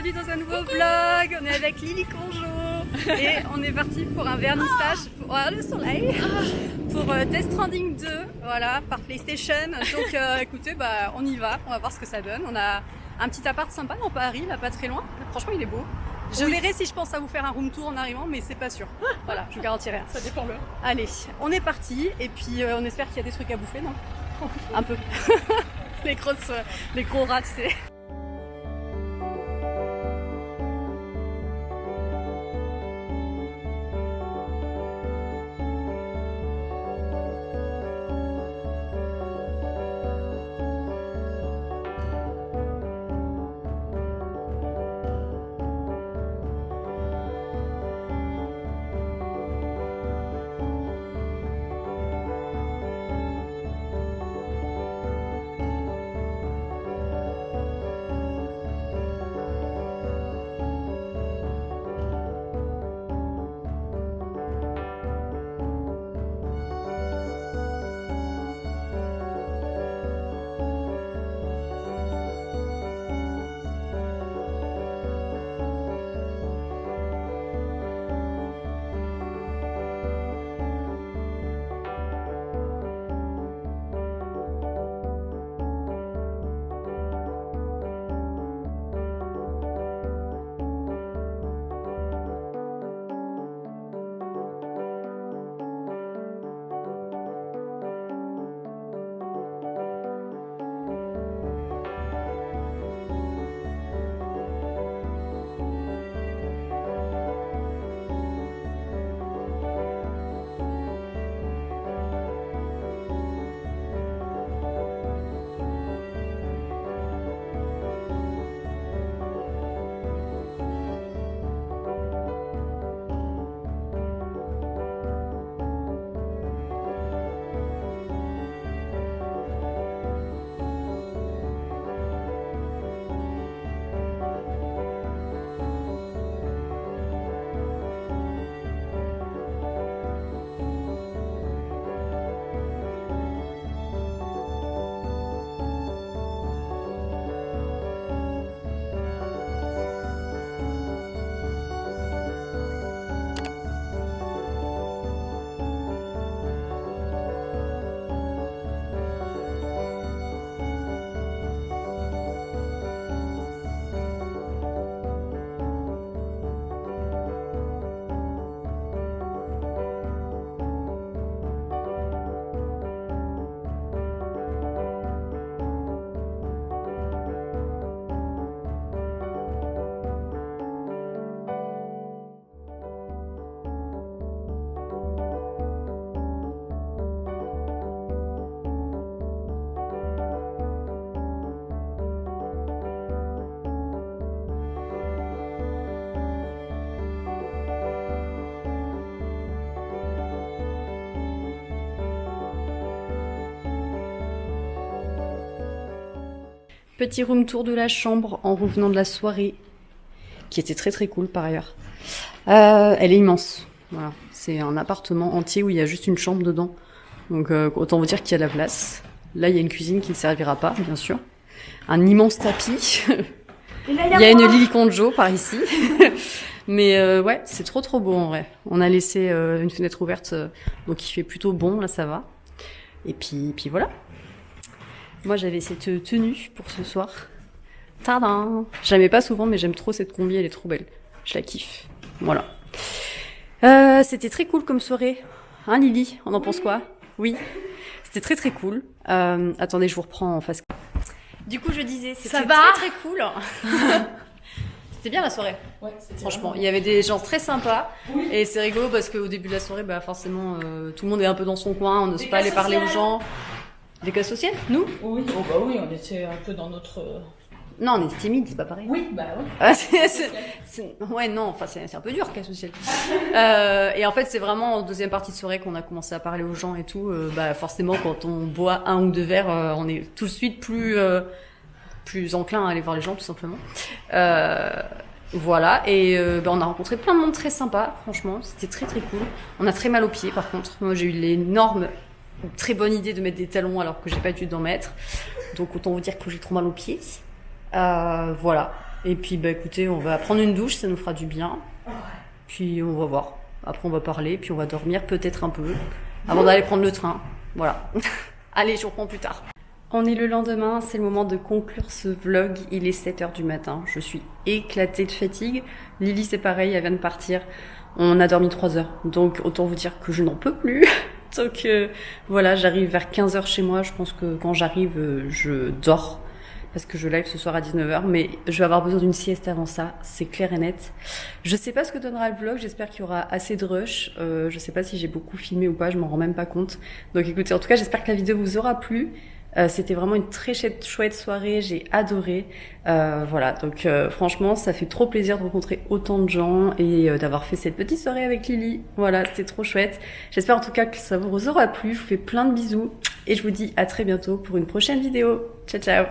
bienvenue dans un nouveau vlog. On est avec Lily Conjo et on est parti pour un vernissage pour le soleil pour Death Stranding 2, voilà, par PlayStation. Donc écoutez, on y va, on va voir ce que ça donne. On a un petit appart sympa dans Paris, là pas très loin. Franchement, il est beau. Je verrai si je pense à vous faire un room tour en arrivant, mais c'est pas sûr. Voilà, je vous garantis rien. Ça dépend l'heure. Allez, on est parti et puis on espère qu'il y a des trucs à bouffer, non? Un peu. les gros rats, c'est... Petit room tour de la chambre en revenant de la soirée, qui était très très cool par ailleurs. Elle est immense, voilà. C'est un appartement entier où il y a juste une chambre dedans. Donc autant vous dire qu'il y a de la place. Là il y a une cuisine qui ne servira pas, bien sûr. Un immense tapis. Il y a une Lily Conjo par ici. Mais ouais, c'est trop beau en vrai. On a laissé une fenêtre ouverte, donc il fait plutôt bon, là ça va. Et puis voilà. Moi, j'avais cette tenue pour ce soir. Tadam! J'aimais pas souvent, mais j'aime trop cette combi, elle est trop belle. Je la kiffe. Voilà. C'était très cool comme soirée. Hein, Lily? On en pense quoi? Oui. C'était très cool. Attendez, je vous reprends en face. Du coup, je disais, c'était très cool. C'était bien la soirée. Ouais, franchement, il y avait des gens très sympas. Oui. Et c'est rigolo parce qu'au début de la soirée, forcément, tout le monde est un peu dans son coin. On n'ose pas aller parler aux gens. Des cas sociaux, nous? Oui, oui, on était un peu dans notre... Non, on est timide, c'est pas pareil. Oui, oui. Ouais, non, enfin, c'est un peu dur, cas social. Et en fait, c'est vraiment en deuxième partie de soirée qu'on a commencé à parler aux gens et tout. Forcément, quand on boit un ou deux verres, on est tout de suite plus enclin à aller voir les gens, tout simplement. Voilà, et on a rencontré plein de monde très sympa, franchement, c'était très cool. On a très mal aux pieds, par contre. Moi, j'ai eu l'énorme très bonne idée de mettre des talons alors que j'ai pas dû d'en mettre. Donc autant vous dire que j'ai trop mal aux pieds. Voilà. Et puis bah écoutez, on va prendre une douche, ça nous fera du bien. Puis on va voir. Après on va parler, puis on va dormir peut-être un peu avant d'aller prendre le train. Voilà. Allez, je vous reprends plus tard. On est le lendemain, c'est le moment de conclure ce vlog. Il est 7h du matin. Je suis éclatée de fatigue. Lily, c'est pareil, elle vient de partir. On a dormi 3 heures. Donc autant vous dire que je n'en peux plus. Donc voilà, j'arrive vers 15h chez moi. Je pense que quand j'arrive, je dors. Parce que je live ce soir à 19h, mais je vais avoir besoin d'une sieste avant ça, c'est clair et net. Je sais pas ce que donnera le vlog, j'espère qu'il y aura assez de rush. Je sais pas si j'ai beaucoup filmé ou pas, je m'en rends même pas compte. Donc écoutez, en tout cas, j'espère que la vidéo vous aura plu. C'était vraiment une très chouette soirée, j'ai adoré. Voilà, donc franchement, ça fait trop plaisir de rencontrer autant de gens et d'avoir fait cette petite soirée avec Lily. Voilà, c'était trop chouette. J'espère en tout cas que ça vous aura plu. Je vous fais plein de bisous et je vous dis à très bientôt pour une prochaine vidéo. Ciao, ciao!